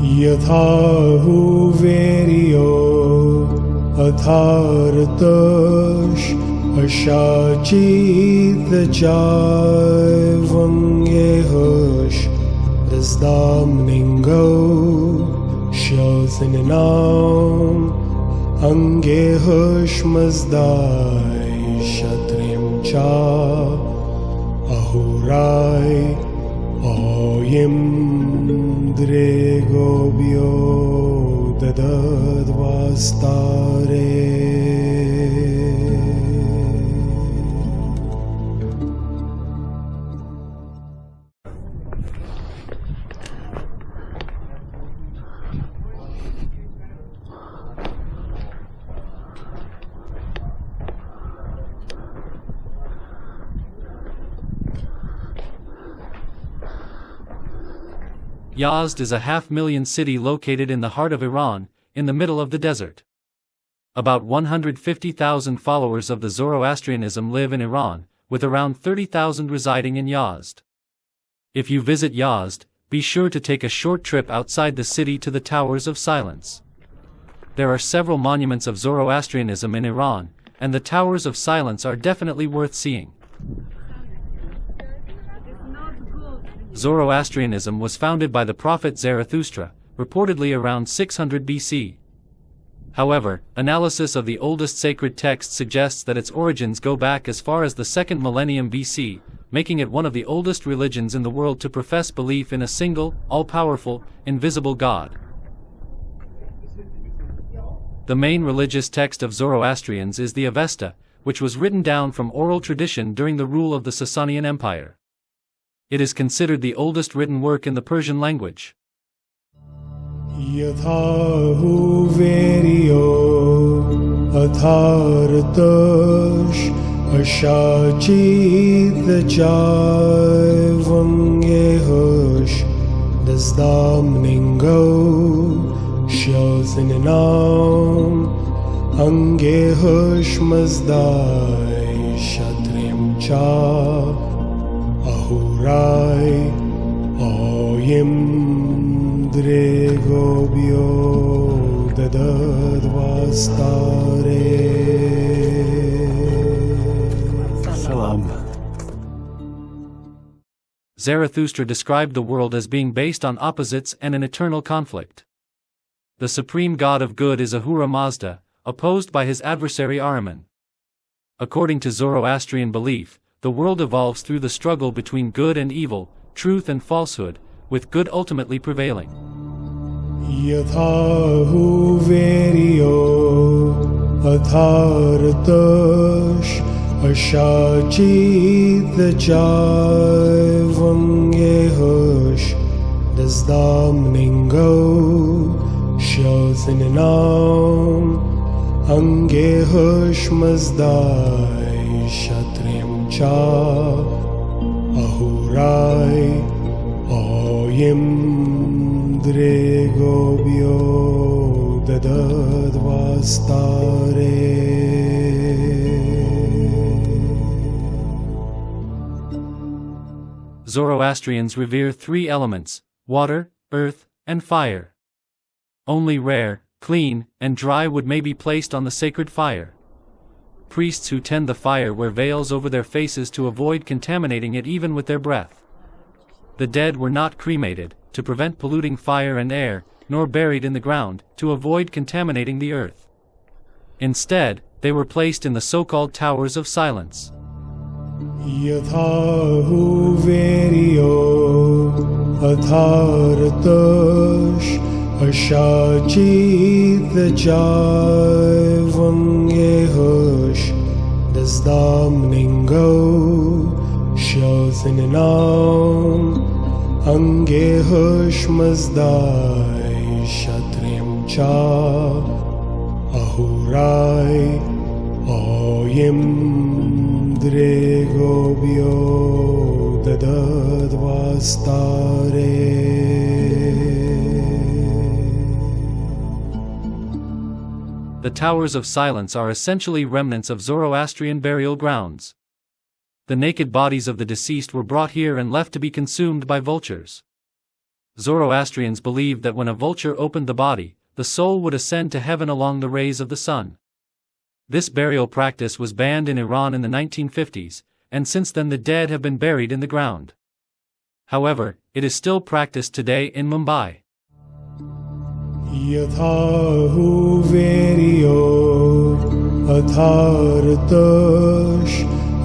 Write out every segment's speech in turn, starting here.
Yathahu Veryo Athartash Ashachit Jaivangehush Dasdam Ningo Shalzinam Angehush Mazdai Shatrim Cha Ahurai Oyim Dregobyo Dadadvastare. Yazd is a half-million city located in the heart of Iran, in the middle of the desert. About 150,000 followers of the Zoroastrianism live in Iran, with around 30,000 residing in Yazd. If you visit Yazd, be sure to take a short trip outside the city to the Towers of Silence. There are several monuments of Zoroastrianism in Iran, and the Towers of Silence are definitely worth seeing. Zoroastrianism was founded by the prophet Zarathustra, reportedly around 600 BC. However, analysis of the oldest sacred text suggests that its origins go back as far as the 2nd millennium BC, making it one of the oldest religions in the world to profess belief in a single, all-powerful, invisible God. The main religious text of Zoroastrians is the Avesta, which was written down from oral tradition during the rule of the Sasanian Empire. It is considered the oldest written work in the Persian language. Yathahu Veryo Athartash Ashachit Jaivangehush Dasdam Ningo Shalzinam Angehush Mazdai Shatrim Cha Ahurai Oyim Dregobyo Dadadvastare. Salam. Zarathustra described the world as being based on opposites and an eternal conflict. The supreme god of good is Ahura Mazda, opposed by his adversary Ahriman. According to Zoroastrian belief, the world evolves through the struggle between good and evil, truth and falsehood, with good ultimately prevailing. Yathahu Veryo Athartash Ashachit Jaivangehush Dasdam Ningo Shalzinam Angehush Mazdai Shatrim Cha Ahurai Oyim Dregobyo Dadadvastare. Zoroastrians revere three elements: water, earth, and fire. Only rare, clean, and dry wood may be placed on the sacred fire. Priests who tend the fire wear veils over their faces to avoid contaminating it even with their breath. The dead were not cremated, to prevent polluting fire and air, nor buried in the ground, to avoid contaminating the earth. Instead, they were placed in the so-called Towers of Silence. Yathahu Veryo Athartash Ashachit Jaivangehush Dasdam Ningo Shalzinam Angehush Mazdai Shatrim Cha Ahurai Oyim Dregobyo Dadadvastare. The Towers of Silence are essentially remnants of Zoroastrian burial grounds. The naked bodies of the deceased were brought here and left to be consumed by vultures. Zoroastrians believed that when a vulture opened the body, the soul would ascend to heaven along the rays of the sun. This burial practice was banned in Iran in the 1950s, and since then the dead have been buried in the ground. However, it is still practiced today in Mumbai. Yathahu Verio Athartash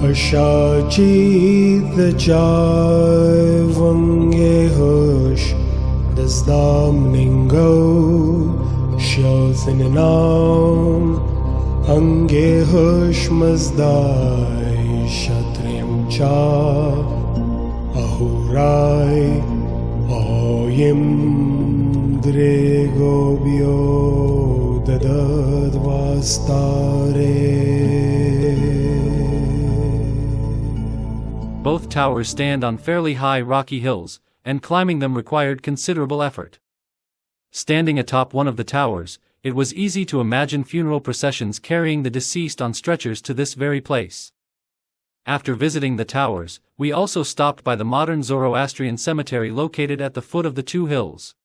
Ashachit Jaivangehush Dasdam Ningo Shalthinanam Angehush Mazdai Shatrim Cha Ahurai Oyim Dregobio Dadad Vastare. Both towers stand on fairly high rocky hills, and climbing them required considerable effort. Standing atop one of the towers, it was easy to imagine funeral processions carrying the deceased on stretchers to this very place. After visiting the towers, we also stopped by the modern Zoroastrian cemetery located at the foot of the two hills.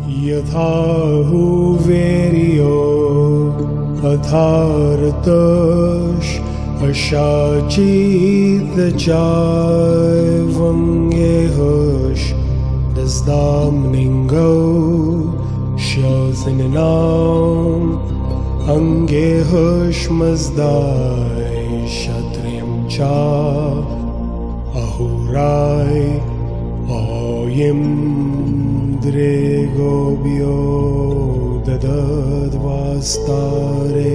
Yathahu Verio Athartash Ashachit Jaivangehush Dasdam Ningo Shalthinanam Angehush Mazdai Shatrim Cha Ahurai Oyim Dregobio Dadad Vastare.